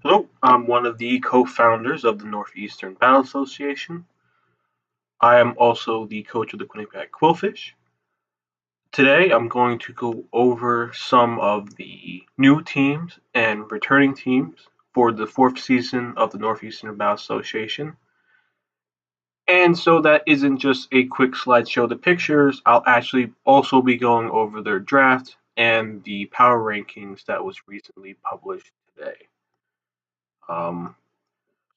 Hello, I'm one of the co-founders of the Northeastern Battle Association. I am also the coach of the Quinnipiac Qwilfish. Today I'm going to go over some of the new teams and returning teams for the 4th season of the Northeastern Battle Association. And so that isn't just a quick slideshow of the pictures, I'll actually also be going over their draft and the power rankings that was recently published today.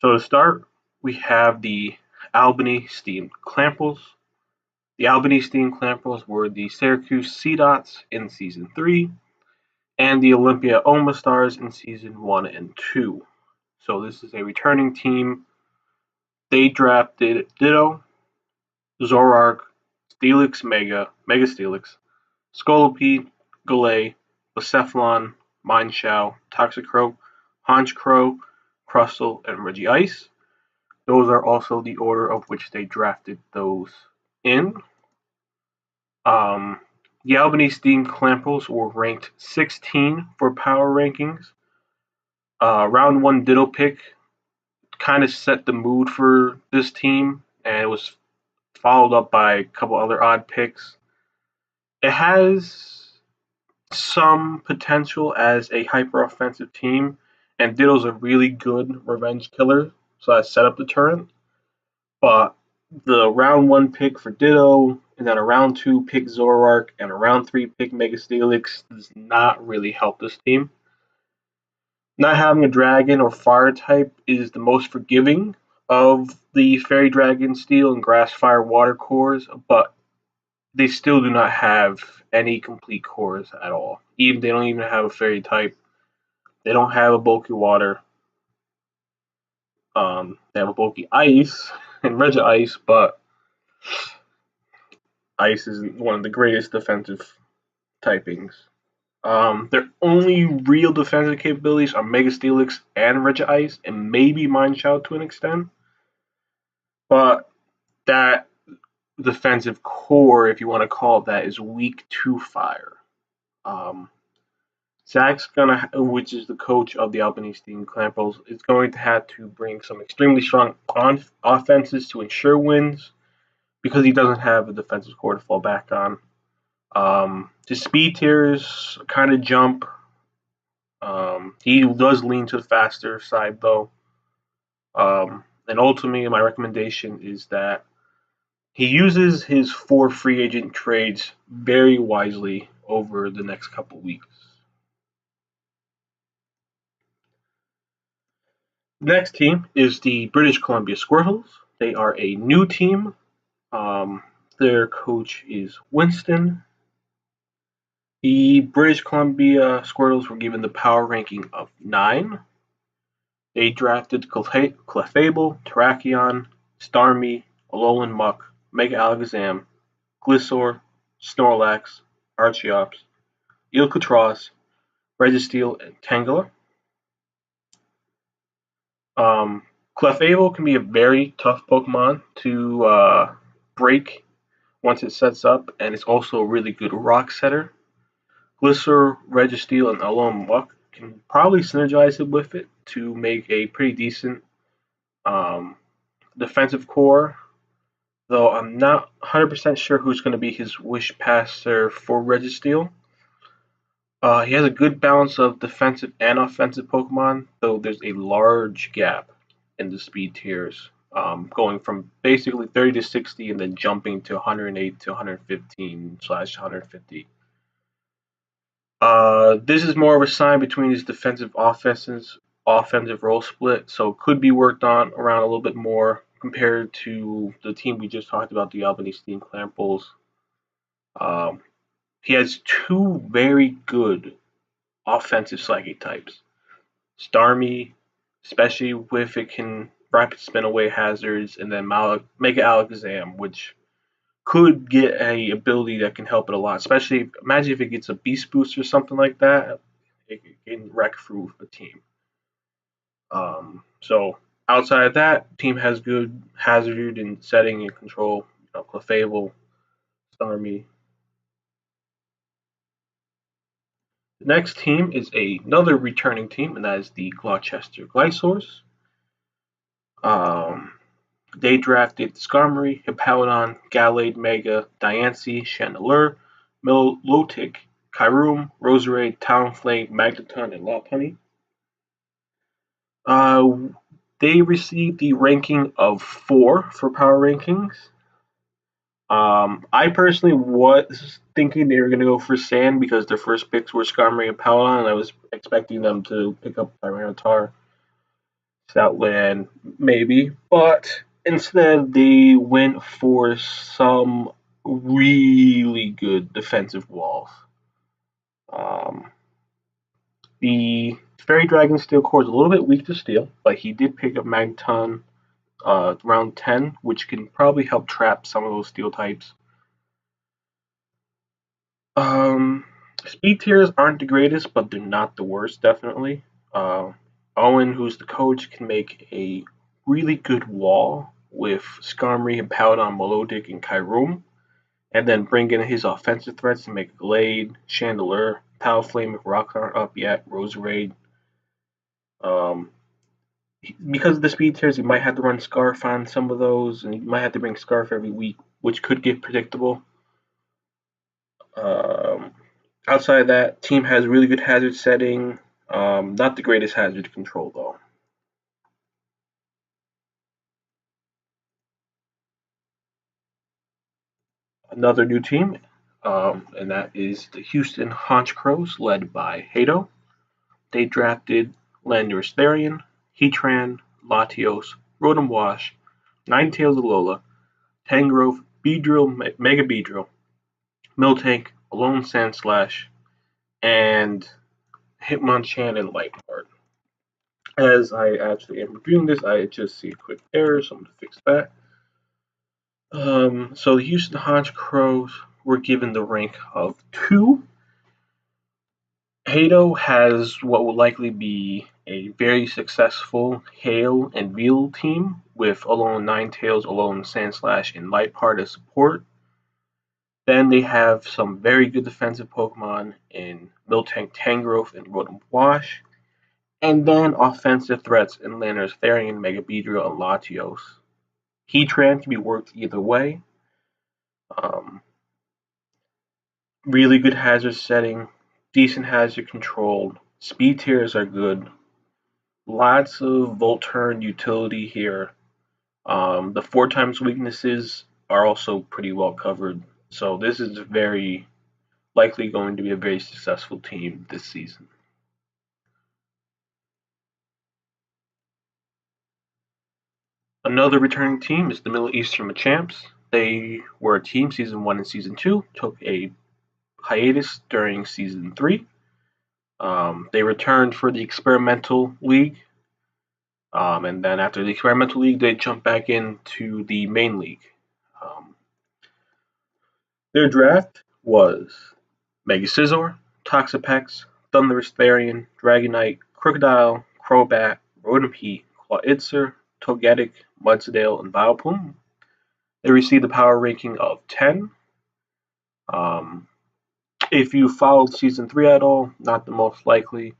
So to start, we have the Albany Steam Clamperls. The Albany Steam Clamperls were the Syracuse Sea Dots in Season 3 and the Olympia Oma Stars in Season 1 and 2. So this is a returning team. They drafted Ditto, Zoroark, Steelix Mega Steelix, Scolipede, Galay, Blacephalon, Mineshaw, Toxicroak, Honchkrow, Crustle, and Regice. Those are also the order of which they drafted those in. The Albany Steam Clamperls were ranked 16 for power rankings. Round 1 Ditto pick kind of set the mood for this team, and it was followed up by a couple other odd picks. It has some potential as a hyper offensive team, and Ditto's a really good revenge killer, so I set up the turret. But the round 1 pick for Ditto, and then a round 2 pick Zoroark, and a round 3 pick Mega Steelix does not really help this team. Not having a dragon or fire type is the most forgiving of the Fairy Dragon, Steel, and Grass Fire Water cores, but they still do not have any complete cores at all. Even they don't even have a Fairy type. They don't have a bulky Water. They have a bulky Ice and Regice, but Ice is one of the greatest defensive typings. Their only real defensive capabilities are Mega Steelix and Regice, and maybe Mineshaw to an extent. But that defensive core, if you want to call it that, is weak to fire. Zach's gonna, which is the coach of the Albany Steam Clamperls, is going to have to bring some extremely strong offenses to ensure wins because he doesn't have a defensive core to fall back on. His speed tiers kind of jump. He does lean to the faster side though. And ultimately, my recommendation is that he uses his 4 free agent trades very wisely over the next couple weeks. The next team is the British Columbia Squirtles. They are a new team. Their coach is Winston. The British Columbia Squirtles were given the power ranking of 9. They drafted Clefable, Terrakion, Starmie, Alolan Muck, Mega Alakazam, Gliscor, Snorlax, Archeops, Eelkatraz, Registeel, and Tangela. Clefable can be a very tough Pokemon to break once it sets up, and it's also a really good rock setter. Gliscor, Registeel, and Alolan Muck can probably synergize it with it to make a pretty decent defensive core, though I'm not 100% sure who's going to be his wish passer for Registeel. He has a good balance of defensive and offensive Pokemon, though there's a large gap in the speed tiers, going from basically 30 to 60 and then jumping to 108 to 115/150. This is more of a sign between his defensive offensive role split, so it could be worked on around a little bit more compared to the team we just talked about, the Albany Steam Clamperls. He has 2 very good offensive psychic types. Starmie, especially if it can rapid spin away hazards, and then Mega Alakazam, which could get a ability that can help it a lot. Especially, imagine if it gets a Beast Boost or something like that, it can wreck through a team. So outside of that, team has good hazard and setting and control. Clefable, Starmie. The next team is another returning team, and that is the Glocester Gliscors. They drafted Skarmory, Hippowdon, Gallade, Mega, Diancie, Chandelure, Milotic, Kyurem, Roserade, Talonflame, Magneton, and Lopunny. They received the ranking of 4 for power rankings. I personally was thinking they were going to go for Sand because their first picks were Skarmory and Paladin, and I was expecting them to pick up Tyranitar, Stoutland, maybe. But instead, they went for some really good defensive walls. The Fairy Dragon Steel Core is a little bit weak to Steel, but he did pick up Magneton round 10, which can probably help trap some of those Steel types. Speed tiers aren't the greatest, but they're not the worst, definitely. Owen, who's the coach, can make a really good wall with Skarmory, Hippowdon, Milotic, and Kyurem, and then bring in his offensive threats to make Glade, Chandelure, Talonflame if rocks aren't up yet, Roserade. Because of the speed tiers, you might have to run Scarf on some of those, and you might have to bring Scarf every week, which could get predictable. Outside of that, team has really good hazard setting. Not the greatest hazard control though. Another new team, and that is the Houston Honchkrows, led by Hato. They drafted Landorus Therian, Heatran, Latios, Rotom Wash, Ninetales Alola, Tangrowth, Beedrill, Mega Beedrill, Miltank, Alolan Sandslash, and Hitmonchan and Lightheart. As I actually am reviewing this, I just see a quick error, so I'm going to fix that. So the Houston Honchkrows were given the rank of 2. Hato has what will likely be a very successful Hail and Veal team with Alolan Ninetales, Alolan Sandslash, and Lightheart as support. Then they have some very good defensive Pokemon in Miltank, Tangrowth, and Rotom Wash. And then offensive threats in Landorus Therian, Mega Beedrill, and Latios. Heatran can be worked either way. Really good hazard setting, decent hazard control, speed tiers are good. Lots of Volturn utility here. The 4 times weaknesses are also pretty well covered. So this is very likely going to be a very successful team this season. Another returning team is the Northeastern Machamps. They were a team season 1 and season 2, took a hiatus during season 3. They returned for the experimental league, and then after the experimental league, they jumped back into the main league. Their draft was Mega Scizor, Toxapex, Thundurus Therian, Dragonite, Crocodile, Crobat, Rotopi, Clawitzer, Togetic, Mudsdale, and Vileplume. They received a power ranking of 10. If you followed season 3 at all, not the most likely.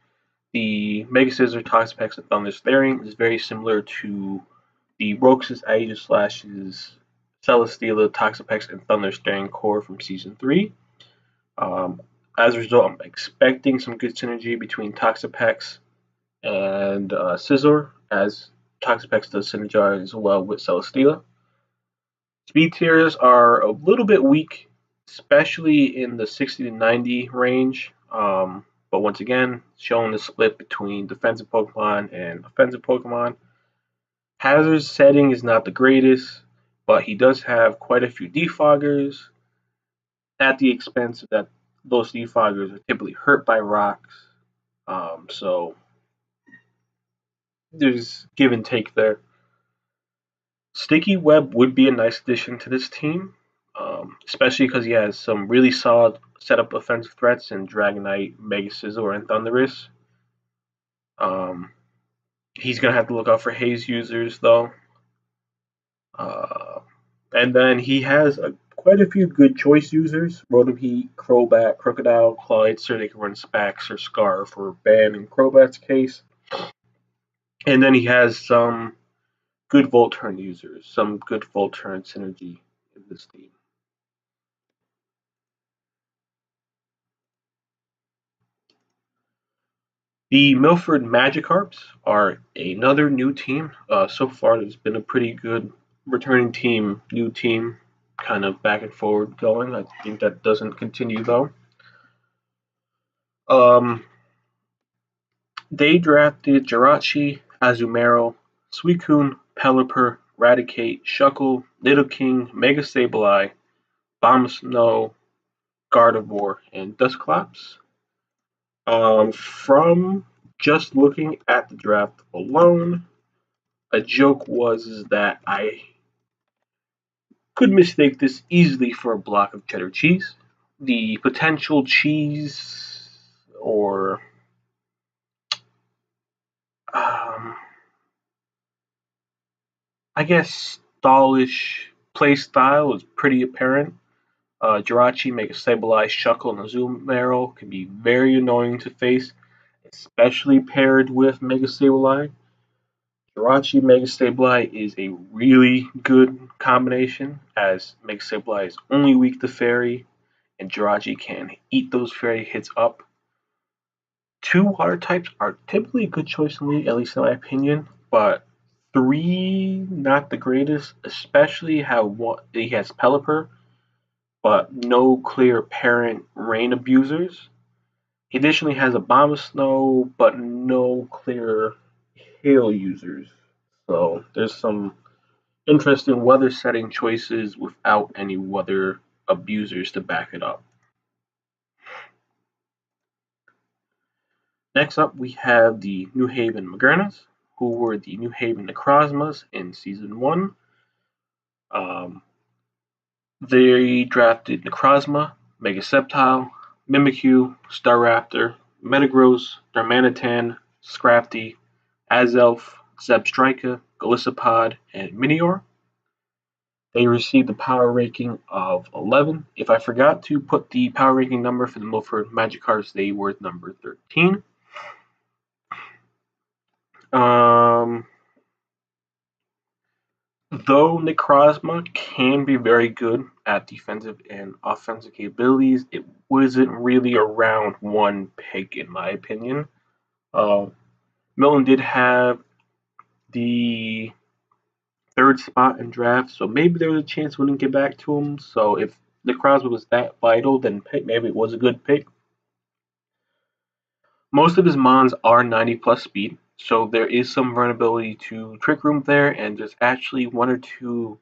The Mega Scizor, Toxapex, and Thundurus Therian is very similar to the Roxas Aegislash's Celesteela, Toxapex, and Thundurus Therian core from season 3. As a result, I'm expecting some good synergy between Toxapex and Scizor, as Toxapex does synergize well with Celesteela. Speed tiers are a little bit weak, especially in the 60 to 90 range. But once again, showing the split between defensive Pokemon and offensive Pokemon. Hazard setting is not the greatest, but he does have quite a few defoggers at the expense of that those defoggers are typically hurt by rocks. So there's give and take there. Sticky Web would be a nice addition to this team, especially because he has some really solid setup offensive threats in Dragonite, Mega Scizor, and Thundurus. He's going to have to look out for haze users, though. And then he has quite a few good choice users. Rotoheat, Crobat, Crocodile, Clyde, so they can run Spax or Scarf or Ban in Crobat's case. And then he has some good Volturn users, some good Volturn synergy in this team. The Milford Magikarps are another new team. So far, there's been a pretty good returning team, new team, kind of back and forward going. I think that doesn't continue though. They drafted Jirachi, Azumarill, Suicune, Pelipper, Raticate, Shuckle, Nidoking, Mega Sableye, Bombsnow, Gardevoir, and Dusclops. From just looking at the draft alone, a joke was that I could mistake this easily for a block of cheddar cheese. The potential cheese or I guess stallish play style is pretty apparent. Jirachi, Mega Sableye, Shuckle, and Azumarill can be very annoying to face, especially paired with Mega Sableye. Jirachi Mega Sableye is a really good combination, as Mega Sableye is only weak to Fairy, and Jirachi can eat those Fairy hits up. Two water types are typically a good choice in the league, at least in my opinion, but three, not the greatest, especially how he has Pelipper, but no clear apparent rain abusers. He additionally has Abomasnow, but no clear hail users. So there's some interesting weather setting choices without any weather abusers to back it up. Next up, we have the New Haven Magearnas, who were the New Haven Necrozmas in Season 1. They drafted Necrozma, Megasceptile, Mimikyu, Staraptor, Metagross, Darmanitan, Scrafty, Azelf, Zebstrika, Golisopod, and Minior. They received a power ranking of 11. If I forgot to put the power ranking number for the Milford Magikarps, they were number 13. Though Necrozma can be very good at defensive and offensive capabilities, it wasn't really a round one pick in my opinion. Milton did have the third spot in draft, so maybe there was a chance we didn't get back to him. So if Necrozma was that vital, then maybe it was a good pick. Most of his mons are 90 plus speed, so there is some vulnerability to Trick Room there, and there's actually one or two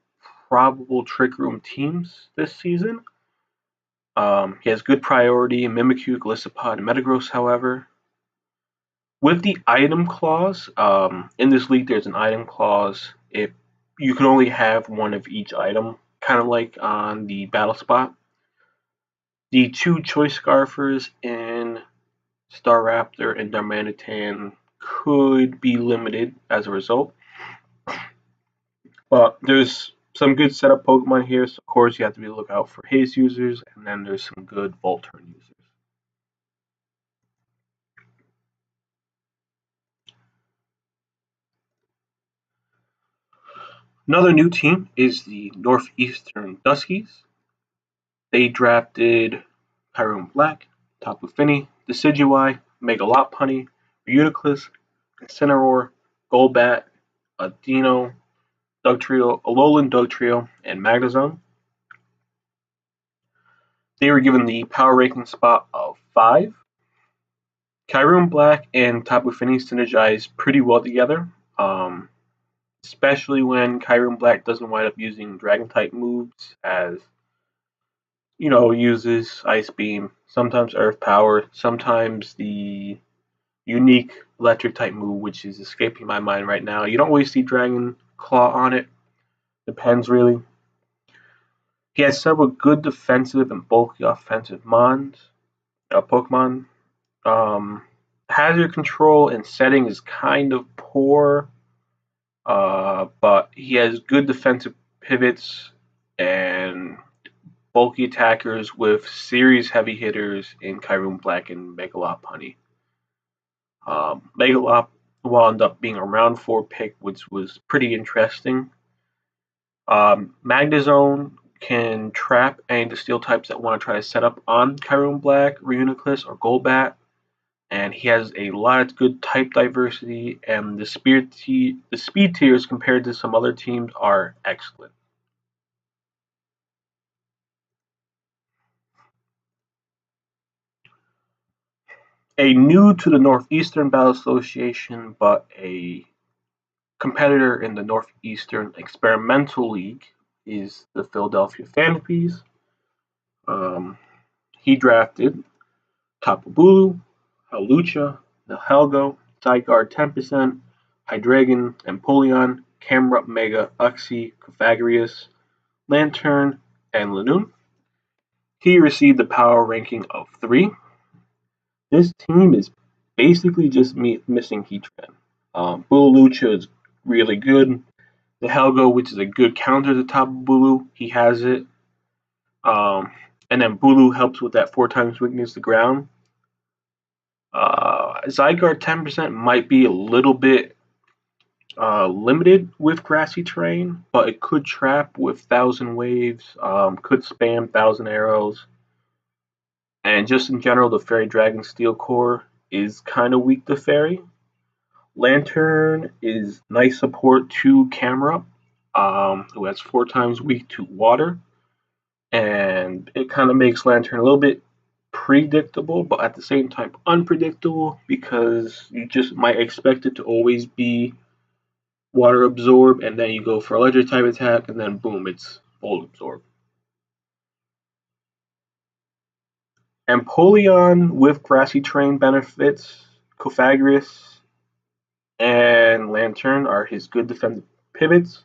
probable Trick Room teams this season. He has good priority in Mimikyu, Golisopod, and Metagross, however. With the item clause, in this league there's an item clause if you can only have one of each item, kind of like on the battle spot. The two choice scarfers in Staraptor and Darmanitan could be limited as a result. But there's some good setup Pokemon here, so of course you have to be on the lookout for his users, and then there's some good Volturn users. Another new team is the Northeastern Duskies. They drafted Kyurem Black, Tapu Fini, Decidueye, Mega Lopunny, Reuniclus, Incineroar, Golbat, Adino, Dugtrio, Alolan Dugtrio, and Magnezone. They were given the power ranking spot of 5. Kyurem Black and Tapu Fini synergize pretty well together, especially when Kyurem Black doesn't wind up using Dragon type moves, as uses Ice Beam, sometimes Earth Power, sometimes the unique Electric type move, which is escaping my mind right now. You don't always see Dragon Claw on it. Depends really. He has several good defensive and bulky offensive Pokemon. Hazard control and setting is kind of poor, but he has good defensive pivots and bulky attackers with series heavy hitters in Kyroom Black and Megalop Honey. Megalop wound up being a round 4 pick, which was pretty interesting. Magnezone can trap any of the steel types that want to try to set up on Kyroom Black, Reuniclus, or Golbat. And he has a lot of good type diversity, and the speed tiers compared to some other teams are excellent. A new to the Northeastern Battle Association, but a competitor in the Northeastern Experimental League is the Philadelphia Phanpys. He drafted Tapu Bulu, Hawlucha, Nihilego, Zygarde 10%, Hydreigon, Empoleon, Camerupt Mega, Uxie, Cofagrigus, Lantern, and Lanoon. He received the power ranking of 3. This team is basically just missing Heatran. Bulucha is really good. The Helgo, which is a good counter to Tapu Bulu, he has it. And then Bulu helps with that 4 times weakness to ground. Zygarde 10% might be a little bit limited with grassy terrain, but it could trap with 1,000 waves, could spam 1,000 arrows. And just in general, the Fairy Dragon Steel Core is kind of weak to Fairy. Lantern is nice support to Camerupt, who has 4 times weak to water. And it kind of makes Lantern a little bit predictable, but at the same time unpredictable, because you just might expect it to always be water absorb, and then you go for electric type attack, and then boom, it's volt absorb. Empoleon with grassy terrain benefits, Cofagrigus and Lantern are his good defensive pivots,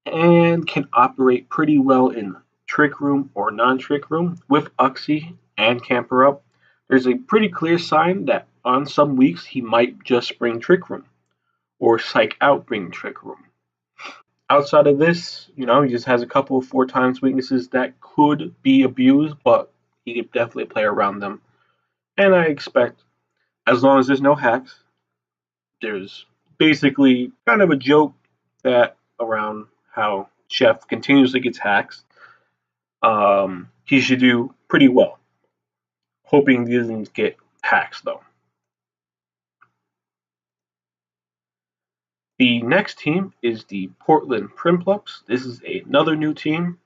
and can operate pretty well in Trick Room or non-Trick Room with Uxie and Camerupt. There's a pretty clear sign that on some weeks he might just bring Trick Room, or Psych Out bring Trick Room. Outside of this, he just has a couple of 4 times weaknesses that could be abused, but he could definitely play around them. And I expect, as long as there's no hacks, there's basically kind of a joke that around how Chef continuously gets hacks. He should do pretty well. Hoping he doesn't get hacks though. The next team is the Portland Prinplups. This is another new team.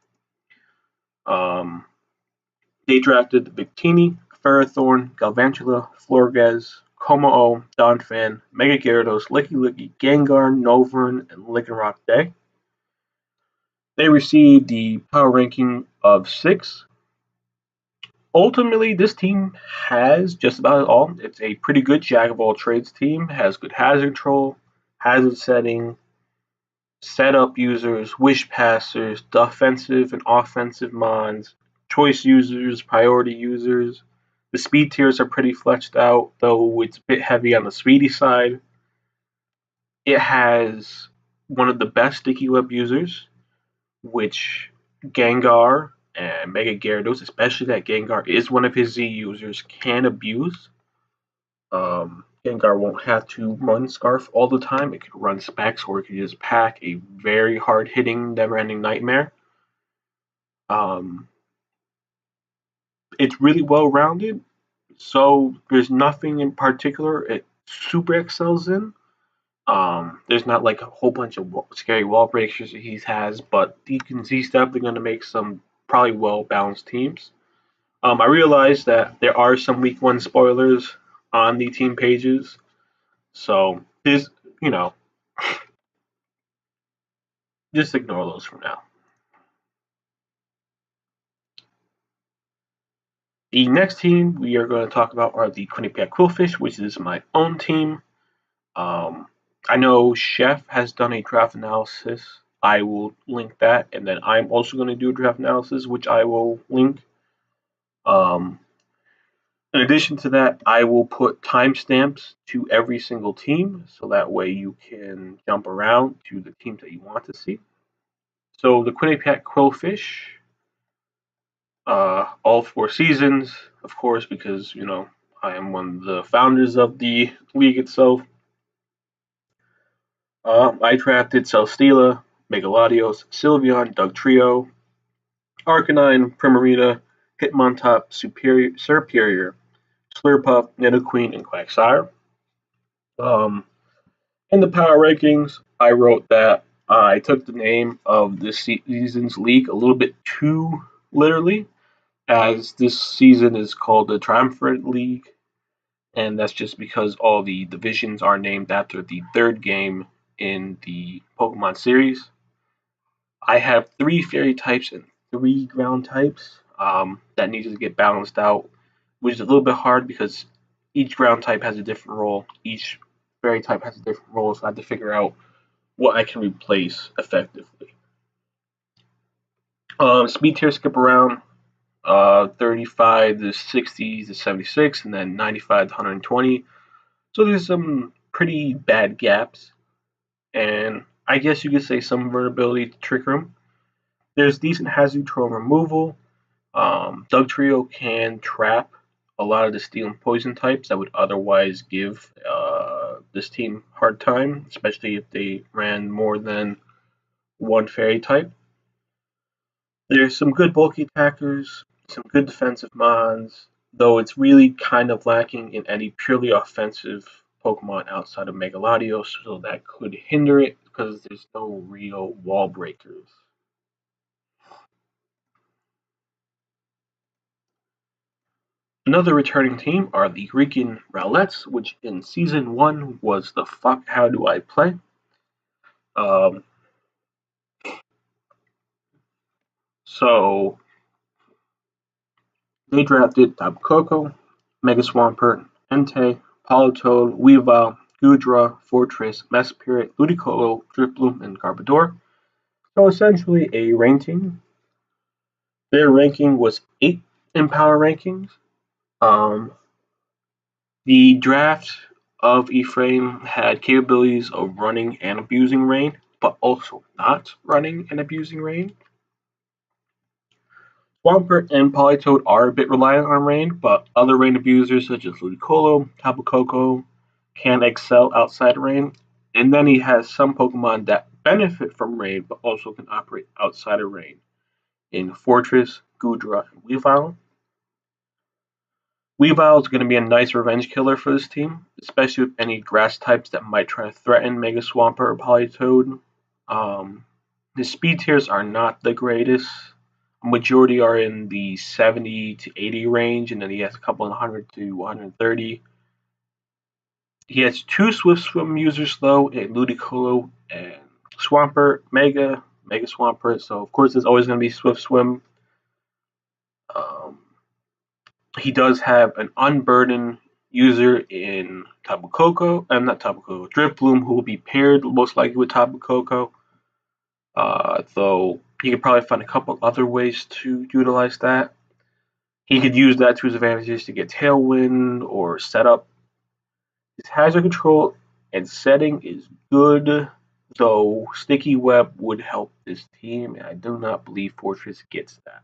They drafted the Victini, Ferrothorn, Galvantula, Florges, Kommo-o, Donphan, Mega Gyarados, Licky, Gengar, Noivern, and Lycanroc Day. They received the power ranking of 6. Ultimately, this team has just about it all. It's a pretty good jack of all trades team. Has good hazard control, hazard setting, setup users, wish passers, defensive and offensive mons, choice users, priority users. The speed tiers are pretty fleshed out, though it's a bit heavy on the speedy side. It has one of the best sticky web users, which Gengar and Mega Gyarados, especially that Gengar is one of his Z users, can abuse. Gengar won't have to run Scarf all the time. It could run Specs, or it could just pack a very hard-hitting, never-ending Nightmare. It's really well-rounded, so there's nothing in particular it super excels in. There's not like a whole bunch of scary wall breakers that he has, but he's definitely going to make some probably well-balanced teams. I realize that there are some week 1 spoilers on the team pages, so just ignore those for now. The next team we are going to talk about are the Quinnipiac Qwilfish, which is my own team. I know Chef has done a draft analysis. I will link that, and then I'm also going to do a draft analysis, which I will link. In addition to that, I will put timestamps to every single team, so that way you can jump around to the teams that you want to see. So the Quinnipiac Qwilfish all 4 seasons, of course, because I am one of the founders of the league itself. I drafted Celesteela, Megalodios, Sylveon, Dugtrio, Arcanine, Primarina, Hitmontop, Superior, Slurpuff, Nidoqueen, and Quagsire. Um, in the power rankings, I wrote that I took the name of this season's league a little bit too literally, as this season is called the Triumvirate League, and that's just because all the divisions are named after the third game in the Pokemon series. I have 3 fairy types and 3 ground types that needed to get balanced out, which is a little bit hard because each ground type has a different role, each fairy type has a different role, so I had to figure out what I can replace effectively. Speed tier skip around 35 to 60 to 76, and then 95 to 120. So there's some pretty bad gaps, and I guess you could say some vulnerability to Trick Room. There's decent hazard control removal. Dugtrio can trap a lot of the steel and poison types that would otherwise give this team a hard time, especially if they ran more than one fairy type. There's some good bulky attackers, some good defensive mons, though it's really kind of lacking in any purely offensive Pokemon outside of Megalodios, so that could hinder it because there's no real wall breakers. Another returning team are the Rican Rowlets, which in Season 1 was the Fuck How Do I Play? Um, so they drafted Tapu Koko, Mega Swampert, Entei, Politoed, Weavile, Goodra, Fortress, Mesprit, Ludicolo, Drifloon, and Garbodor. So essentially a rain team. Their ranking was 8 in power rankings. The draft of Ephraim had capabilities of running and abusing rain, but also not running and abusing rain. Swampert and Politoed are a bit reliant on rain, but other rain abusers such as Ludicolo, Tapu Koko can excel outside rain. And then he has some Pokemon that benefit from rain but also can operate outside of rain in Fortress, Goodra, and Weavile. Weavile is going to be a nice revenge killer for this team, especially with any grass types that might try to threaten Mega Swampert or Politoed. His speed tiers are not the greatest. A majority are in the 70 to 80 range, and then he has a couple in 100 to 130. He has 2 Swift Swim users though, in Ludicolo and Swampert, Mega Swampert. So of course there's always going to be Swift Swim. He does have an unburdened user in Tapu Koko, not Tapu Koko, Drifloon, who will be paired most likely with Tapu Koko. Though he could probably find a couple other ways to utilize that. He could use that to his advantages to get Tailwind or Setup. His hazard control and setting is good, though Sticky Web would help this team, and I do not believe Fortress gets that.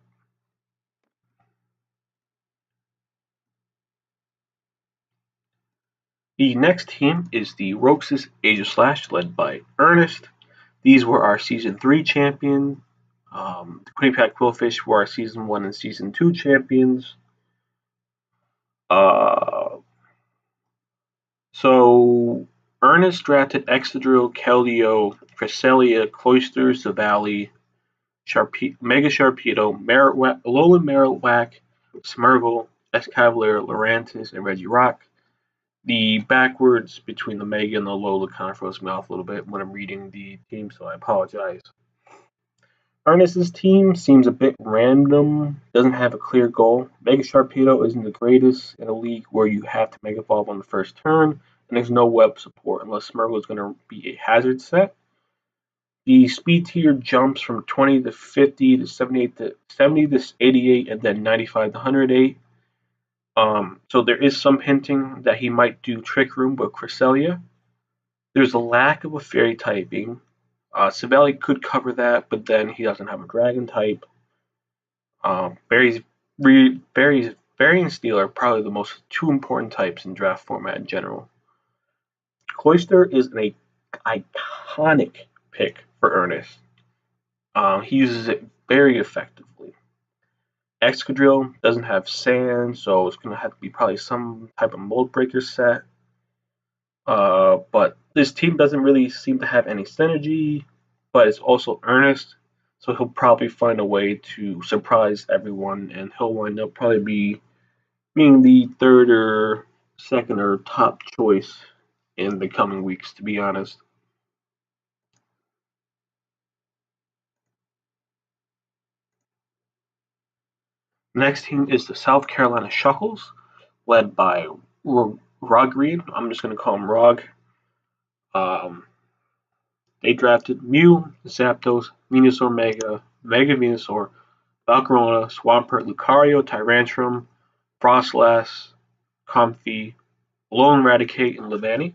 The next team is the Roxas Aegislash, led by Ernest. These were our Season 3 champion. The Quinnipiac Qwilfish were our Season 1 and Season 2 champions. So Ernest drafted Excadrill, Keldeo, Cresselia, Cloysters, Zavali, Mega Sharpedo, Alolan Marowak, Smeargle, Escavalier, Lurantis, and Regirock. The backwards between the Mega and the Alola kind of throws me off a little bit when I'm reading the team, so I apologize. Ernest's team seems a bit random, doesn't have a clear goal. Mega Sharpedo isn't the greatest in a league where you have to Mega Evolve on the first turn, and there's no web support unless Smeargle is going to be a hazard set. The speed tier jumps from 20 to 50 to 78 to 70 to 88, and then 95 to 108. So there is some hinting that he might do Trick Room with Cresselia. There's a lack of a fairy typing. Savali could cover that, but then he doesn't have a dragon type. Fairy and Steel are probably the most two important types in draft format in general. Cloyster is an iconic pick for Ernest. He uses it very effectively. Excadrill doesn't have sand, so it's going to have to be probably some type of mold breaker set. But this team doesn't really seem to have any synergy, but it's also Ernest, so he'll probably find a way to surprise everyone, and he'll wind up probably being the third or second or top choice in the coming weeks, to be honest. Next team is the South Carolina Shuckles, led by Rogreen. I'm just going to call him Rog. They drafted Mew, Zapdos, Venusaur Mega, Mega Venusaur, Valcarona, Swampert, Lucario, Tyrantrum, Frostlass, Comfey, Alolan Raticate, and Leavanny.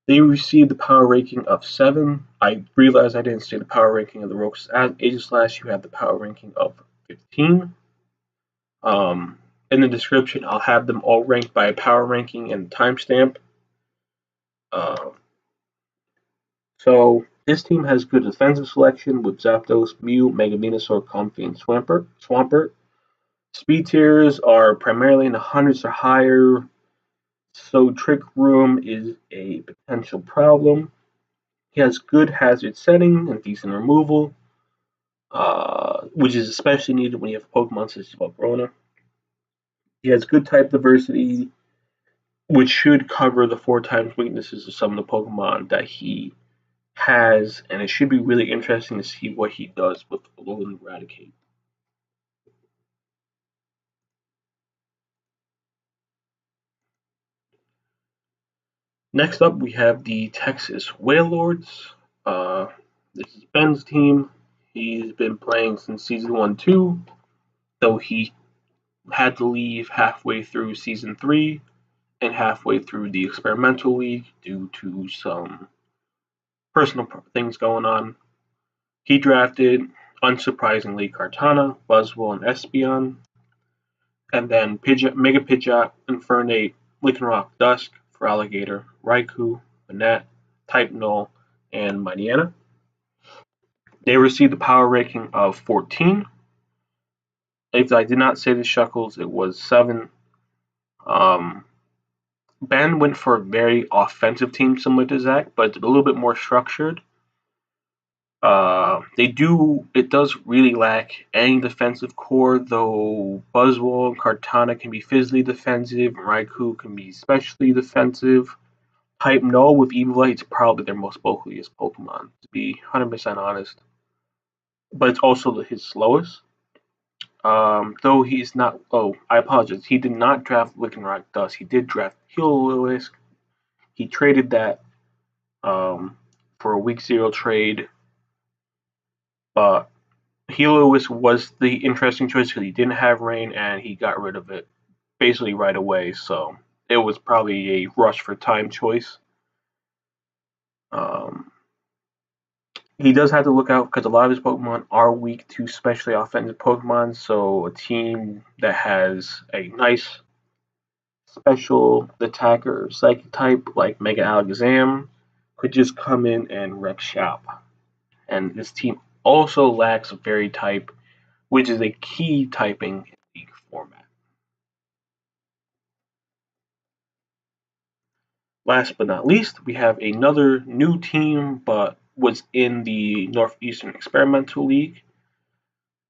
They received the power ranking of 7. I realized I didn't say the power ranking of the Roxas Aegislash. You have the power ranking of 15. In the description, I'll have them all ranked by a power ranking and timestamp. So this team has good defensive selection with Zapdos, Mew, Mega Venusaur, Comfey, and Swampert. Speed tiers are primarily in the hundreds or higher, so Trick Room is a potential problem. He has good hazard setting and decent removal, which is especially needed when you have Pokemon such as Valcarona. He has good type diversity, which should cover the 4 times weaknesses of some of the Pokemon that he has, and it should be really interesting to see what he does with Alolan Raticate. Next up, we have the Texas Wailords. This is Ben's team. He's been playing since Season 1-2, though he had to leave halfway through Season 3 and halfway through the Experimental League due to some personal things going on. He drafted, unsurprisingly, Kartana, Buzzwole, and Espeon, and then Mega Pidgeot, Infernape, Lycanroc Dusk, Feraligatr, Raikou, Banette, Type Null, and Mightyena. They received a power ranking of 14. If I did not say the Shuckles, it was 7. Ben went for a very offensive team similar to Zach, but a little bit more structured. It does really lack any defensive core, though Buzzwole and Kartana can be physically defensive, and Raikou can be especially defensive. Type Null with Eviolite is probably their most bulkiest Pokemon, to be 100% honest. But it's also his slowest. Though he's not. Oh, I apologize. He did not draft Lycanroc Dust. He did draft Heliolisk. He traded that for a week 0 trade. But Heliolisk was the interesting choice because he didn't have rain and he got rid of it basically right away. So it was probably a rush for time choice. He does have to look out because a lot of his Pokemon are weak to especially offensive Pokemon. So a team that has a nice special attacker psychic type like Mega Alakazam could just come in and wreck shop. And this team also lacks a Fairy type, which is a key typing in League format. Last but not least, we have another new team, but was in the Northeastern Experimental League,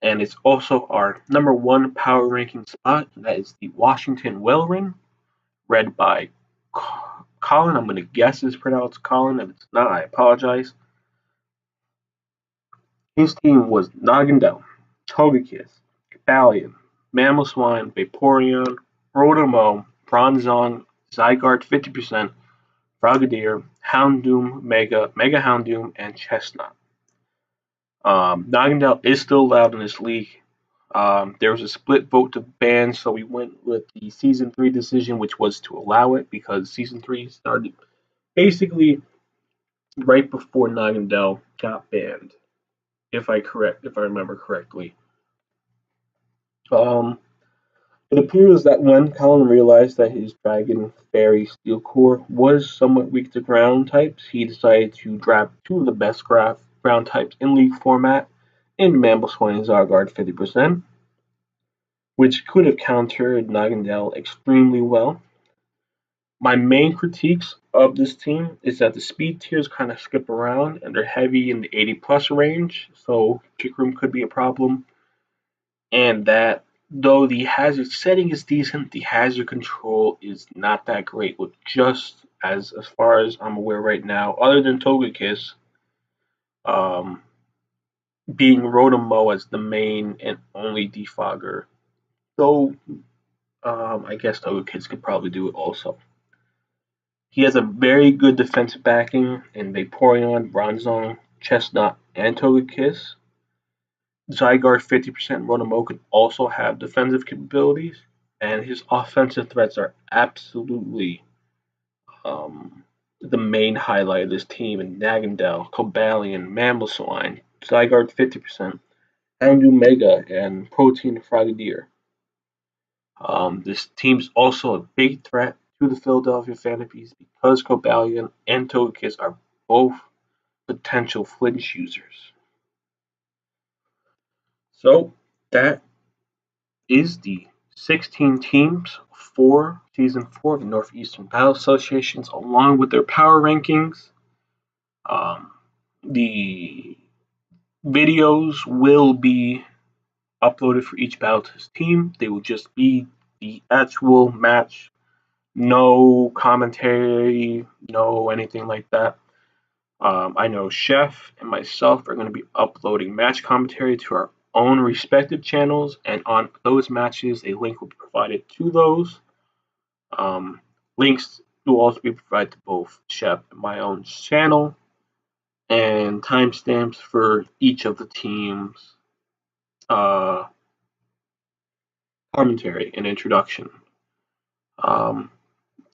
and it's also our number 1 power ranking spot. That is the Washington Wailords, read by Colin. I'm going to guess it's pronounced Colin. If it's not, I apologize. His team was Nagandel, Togekiss, Cobalion, Mamoswine, Vaporeon, Rotom, Bronzong, Zygarde 50%, Frogadier, Houndoom, Mega Houndoom, and Chestnut. Nagandel is still allowed in this league. There was a split vote to ban, so we went with the Season 3 decision, which was to allow it because Season 3 started basically right before Nagandel got banned. if I remember correctly. Um, it appears that when Colin realized that his Dragon Fairy Steel Core was somewhat weak to ground types, he decided to draft two of the best ground types in League format in Mamoswine and Zygarde 50%, which could have countered Nagandel extremely well. My main critiques of this team is that the speed tiers kind of skip around and they're heavy in the 80 plus range, so kick room could be a problem. And that though the hazard setting is decent, the hazard control is not that great. With just as far as I'm aware right now, other than Togekiss, um, being Rotomo as the main and only defogger. Though I guess Togekiss could probably do it also. He has a very good defensive backing in Vaporeon, Bronzong, Chestnut, and Togekiss. Zygarde 50% Rotomo could also have defensive capabilities, and his offensive threats are absolutely the main highlight of this team. In Nagandel, Cobalion, Mamoswine, Zygarde 50%, Houndoom Mega, and Protein Frogadier. This team's also a big threat to the Philadelphia Phanpys because Cobalion and Togekiss are both potential flinch users. So that is the 16 teams for Season 4 of the Northeastern Battle Associations, along with their power rankings. Um, the videos will be uploaded for each battle test team. They will just be the actual match, no commentary, no anything like that. I know Chef and myself are going to be uploading match commentary to our own respective channels, and on those matches, a link will be provided to those. Links will also be provided to both Chef and my own channel, and timestamps for each of the teams' commentary and introduction.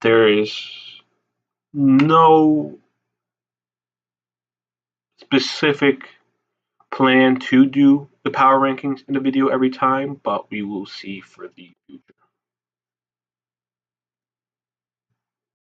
There is no specific plan to do the power rankings in the video every time, but we will see for the future.